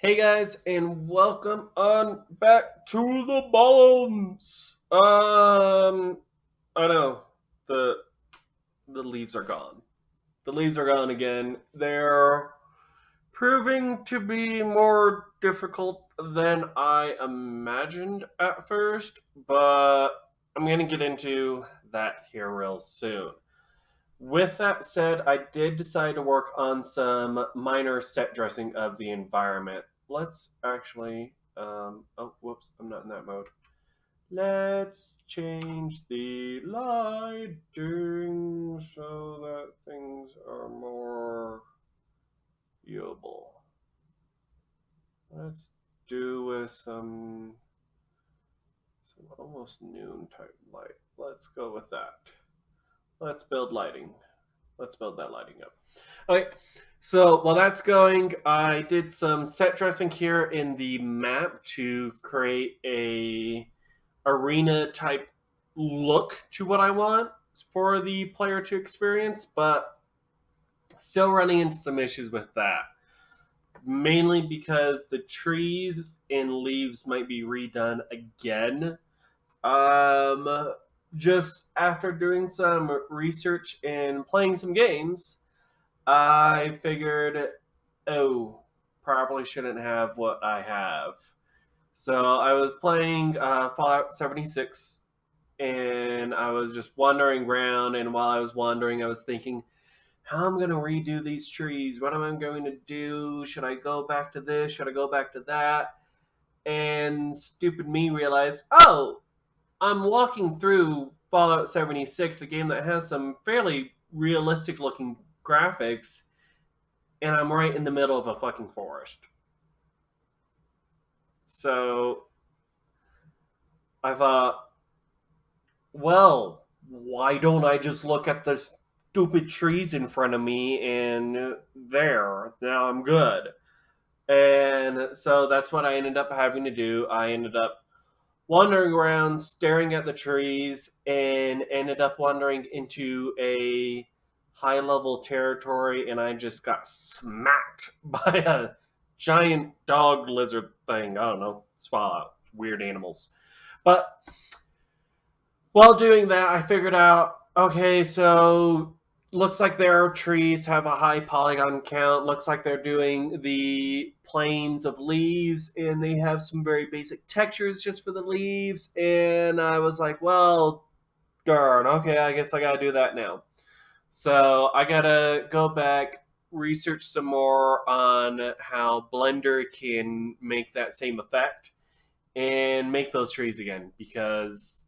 Hey guys, and welcome on back to the bombs. I know the the leaves are gone. The leaves are gone again. They're proving to be more difficult than I imagined at first, but I'm gonna get into that here real soon. With that said, I did decide to work on some minor set dressing of the environment. Let's actually, oh, whoops, I'm not in that mode. Let's change the lighting so that things are more viewable. Let's do with some almost noon type light. Let's go with that. Let's build lighting. Let's build that lighting up. Okay, so while that's going, I did some set dressing here in the map to create a arena type look to what I want for the player to experience, but still running into some issues with that. Mainly because the trees and leaves might be redone again. Um, just after doing some research and playing some games, I figured, oh, probably shouldn't have what I have. So I was playing Fallout 76, and I was just wandering around. And while I was wandering, I was thinking, how am I going to redo these trees? What am I going to do? Should I go back to this? Should I go back to that? And stupid me realized, oh, I'm walking through Fallout 76, a game that has some fairly realistic looking graphics, and I'm right in the middle of a fucking forest. So I thought, well, why don't I just look at the stupid trees in front of me and there, now I'm good. And so that's what I ended up having to do. I ended up wandering around, staring at the trees, and ended up wandering into a high level territory, and I just got smacked by a giant dog lizard thing. I don't know. It's Fallout. Weird animals. But while doing that, I figured out okay, so looks like their trees have a high polygon count. Looks like they're doing the planes of leaves, and they have some very basic textures just for the leaves. And I was like, well, darn, okay, I guess I gotta do that now. So I gotta go back, research some more on how Blender can make that same effect and make those trees again because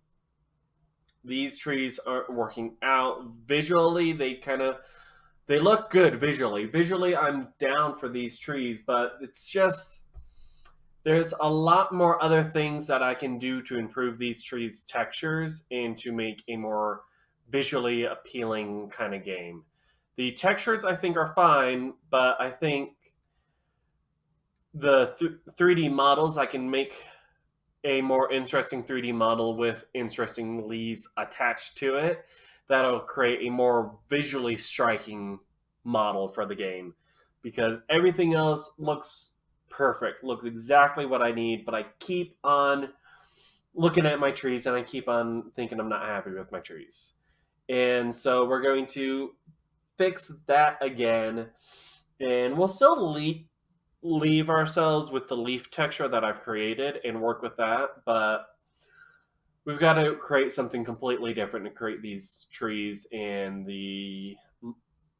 these trees aren't working out visually. They look good visually. Visually, I'm down for these trees, but it's just there's a lot more other things that I can do to improve these trees' textures and to make a more visually appealing kind of game. The textures I think are fine, but I think the 3D models I can make a more interesting 3D model with interesting leaves attached to it that'll create a more visually striking model for the game because everything else looks perfect, looks exactly what I need, but I keep on looking at my trees and I keep on thinking I'm not happy with my trees. And so we're going to fix that again, and we'll still leave ourselves with the leaf texture that I've created and work with that, but we've got to create something completely different to create these trees and the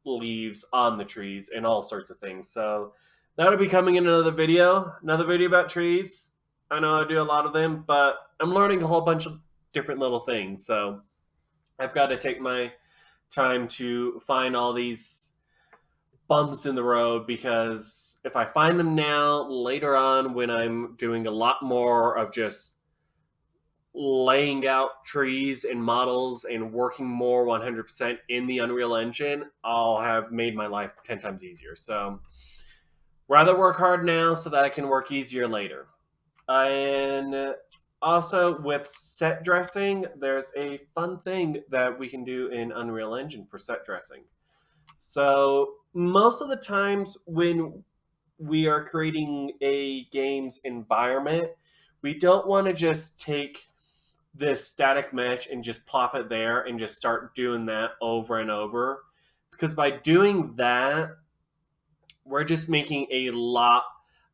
leaves on the trees and all sorts of things. So that'll be coming in another video about trees. I know I do a lot of them, but I'm learning a whole bunch of different little things. So I've got to take my time to find all these bumps in the road because if I find them now, later on when I'm doing a lot more of just laying out trees and models and working more 100% in the Unreal Engine, I'll have made my life 10 times easier. So, rather work hard now so that I can work easier later. And also, with set dressing, there's a fun thing that we can do in Unreal Engine for set dressing. So, most of the times when we are creating a game's environment, we don't want to just take this static mesh and just plop it there and just start doing that over and over. Because by doing that, we're just making a lot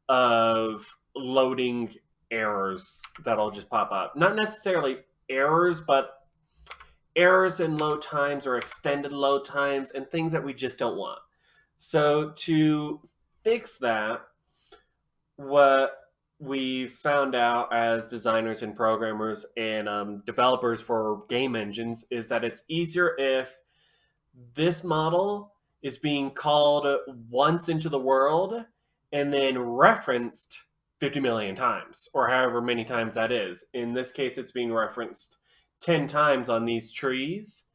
of loading errors that'll just pop up. Not necessarily errors, but errors in load times or extended load times and things that we just don't want. So to fix that, what we found out as designers and programmers and developers for game engines is that it's easier if this model is being called once into the world and then referenced 50 million times, or however many times that is. In this case, it's being referenced 10 times on these trees,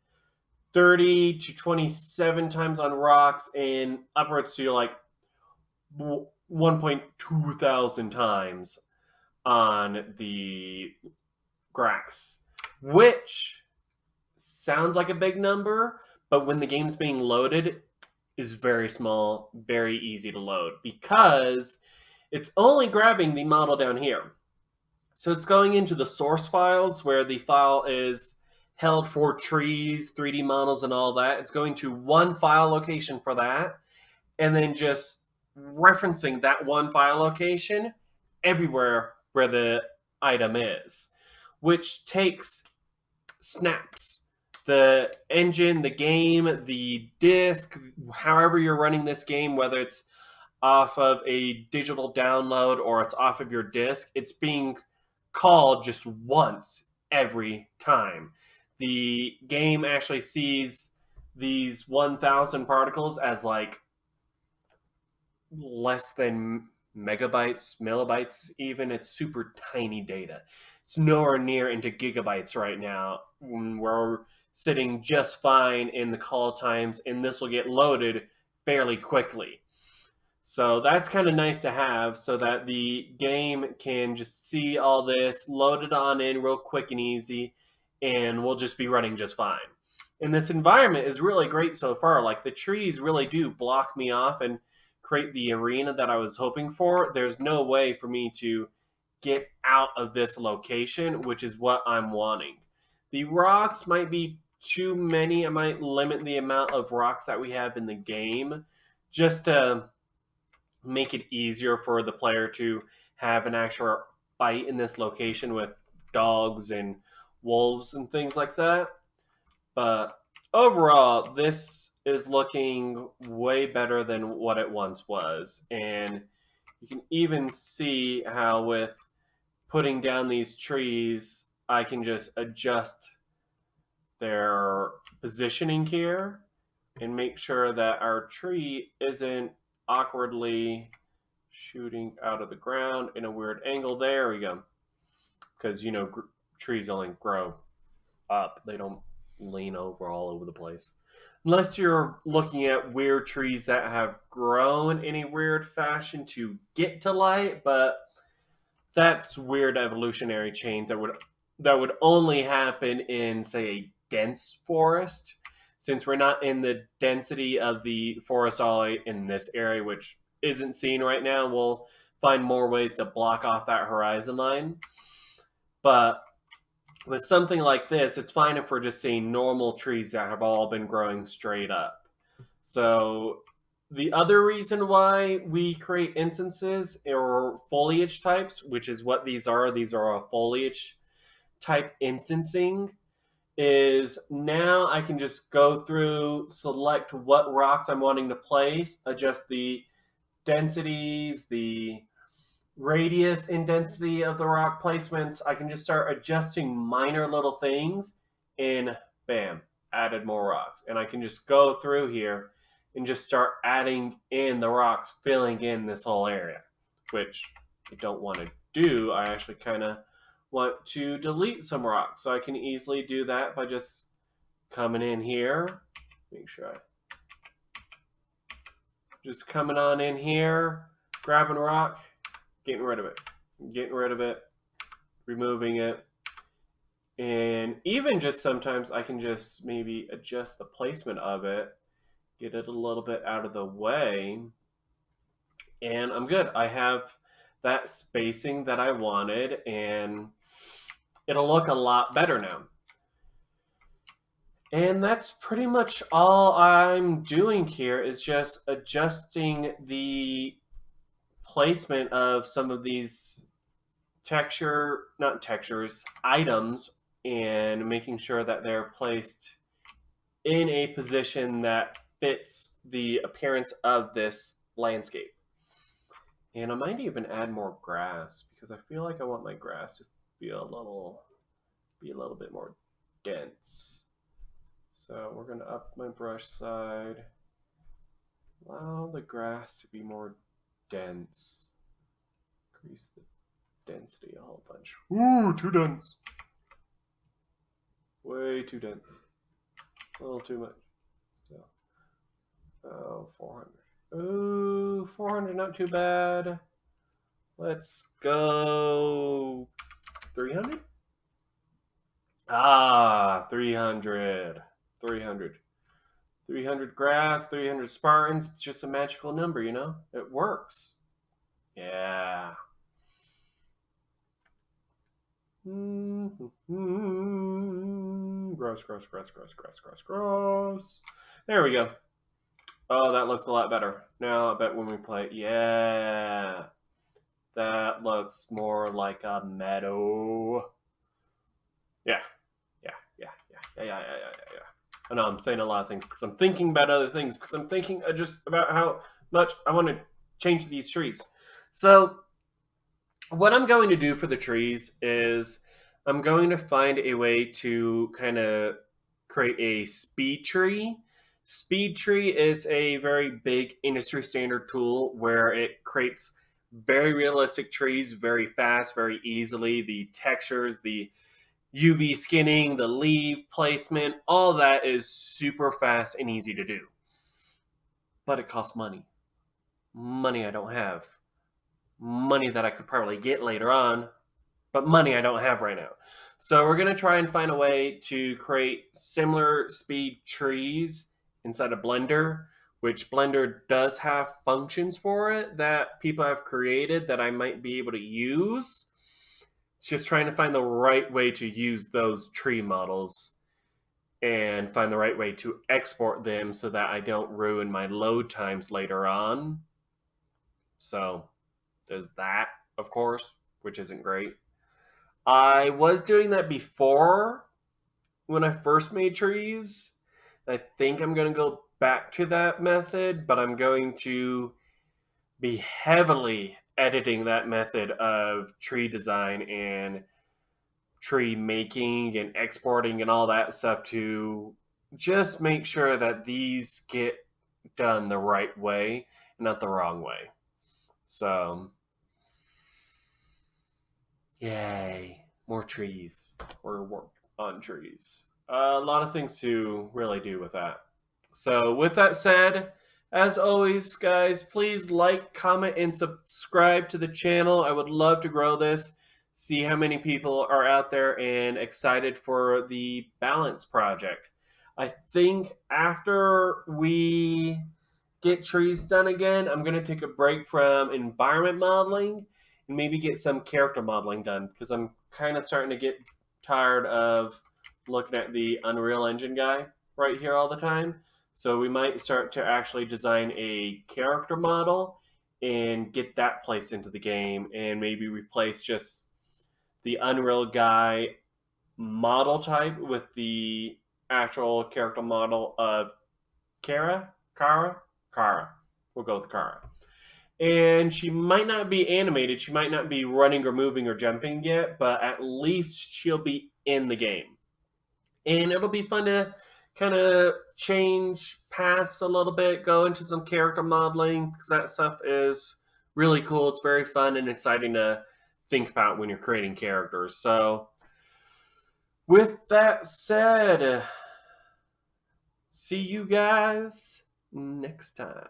30 to 27 times on rocks, and upwards to like 1.2 thousand times on the grass, which sounds like a big number, but when the game's being loaded, is very small, very easy to load because it's only grabbing the model down here. So it's going into the source files where the file is held for trees, 3D models, and all that. It's going to one file location for that, and then just referencing that one file location everywhere where the item is, which takes snaps. The engine, the game, the disk, however you're running this game, whether it's off of a digital download or it's off of your disk, it's being called just once every time. The game actually sees these 1,000 particles as like less than megabytes, millibytes, even. It's super tiny data. It's nowhere near into gigabytes right now. We're sitting just fine in the call times, and this will get loaded fairly quickly. So that's kind of nice to have so that the game can just see all this, load it on in real quick and easy, and we'll just be running just fine. And this environment is really great so far. Like the trees really do block me off and create the arena that I was hoping for. There's no way for me to get out of this location, which is what I'm wanting. The rocks might be too many. I might limit the amount of rocks that we have in the game just to make it easier for the player to have an actual fight in this location with dogs and wolves and things like that. But overall, this is looking way better than what it once was. And you can even see how with putting down these trees, I can just adjust their positioning here and make sure that our tree isn't awkwardly shooting out of the ground in a weird angle. There we go. Because, trees only grow up. They don't lean over all over the place. Unless you're looking at weird trees that have grown in a weird fashion to get to light, but that's weird evolutionary change that would only happen in, say, a dense forest. Since we're not in the density of the forest all in this area, which isn't seen right now, we'll find more ways to block off that horizon line. But with something like this, it's fine if we're just seeing normal trees that have all been growing straight up. So the other reason why we create instances or foliage types, which is what these are a foliage type instancing, is now I can just go through, select what rocks I'm wanting to place, adjust the densities, the radius and density of the rock placements. I can just start adjusting minor little things and bam, added more rocks. And I can just go through here and just start adding in the rocks, filling in this whole area, which I don't want to do. I actually kind of want to delete some rocks. So I can easily do that by just coming in here. Make sure I just coming on in here, grabbing a rock, getting rid of it, removing it. And even just sometimes I can just maybe adjust the placement of it, get it a little bit out of the way, And I'm good. I have that spacing that I wanted, and it'll look a lot better now. And that's pretty much all I'm doing here is just adjusting the placement of some of these not textures, items, and making sure that they're placed in a position that fits the appearance of this landscape. And I might even add more grass because I feel like I want my grass to feel be a little bit more dense. So we're going to up my brush side, allow the grass to be more dense, increase the density a whole bunch. Ooh, too dense. Way too dense. A little too much. Still. Oh, 400. Ooh, 400, not too bad. Let's go 300? Ah, 300. 300. 300 grass, 300 Spartans. It's just a magical number, you know? It works. Yeah. Gross, gross, gross, gross, gross, gross, gross. There we go. Oh, that looks a lot better. Now, I bet when we play, yeah. That looks more like a meadow. Yeah. Yeah, yeah, yeah, yeah, yeah, yeah, yeah, yeah. I know I'm saying a lot of things because I'm thinking about other things because I'm thinking just about how much I want to change these trees. So what I'm going to do for the trees is I'm going to find a way to kind of create a speed tree. Speed tree is a very big industry standard tool where it creates very realistic trees very fast, very easily. The textures, the UV skinning, the leaf placement, all that is super fast and easy to do. But it costs money. Money I don't have. Money that I could probably get later on, but money I don't have right now. So we're going to try and find a way to create similar speed trees inside of Blender, which Blender does have functions for it that people have created that I might be able to use. It's just trying to find the right way to use those tree models and find the right way to export them so that I don't ruin my load times later on. So there's that, of course, which isn't great. I was doing that before when I first made trees. I think I'm going to go back to that method, but I'm going to be heavily editing that method of tree design and tree making and exporting and all that stuff to just make sure that these get done the right way, not the wrong way. So, yay, more trees. We're on trees. A lot of things to really do with that. So, with that said, as always, guys, please like, comment, and subscribe to the channel. I would love to grow this, see how many people are out there and excited for the balance project. I think after we get trees done again, I'm going to take a break from environment modeling and maybe get some character modeling done because I'm kind of starting to get tired of looking at the Unreal Engine guy right here all the time. So we might start to actually design a character model and get that placed into the game and maybe replace just the Unreal guy model type with the actual character model of Kara. We'll go with Kara. And she might not be animated. She might not be running or moving or jumping yet, but at least she'll be in the game. And it'll be fun to kind of change paths a little bit, go into some character modeling, because that stuff is really cool. It's very fun and exciting to think about when you're creating characters. So, with that said, see you guys next time.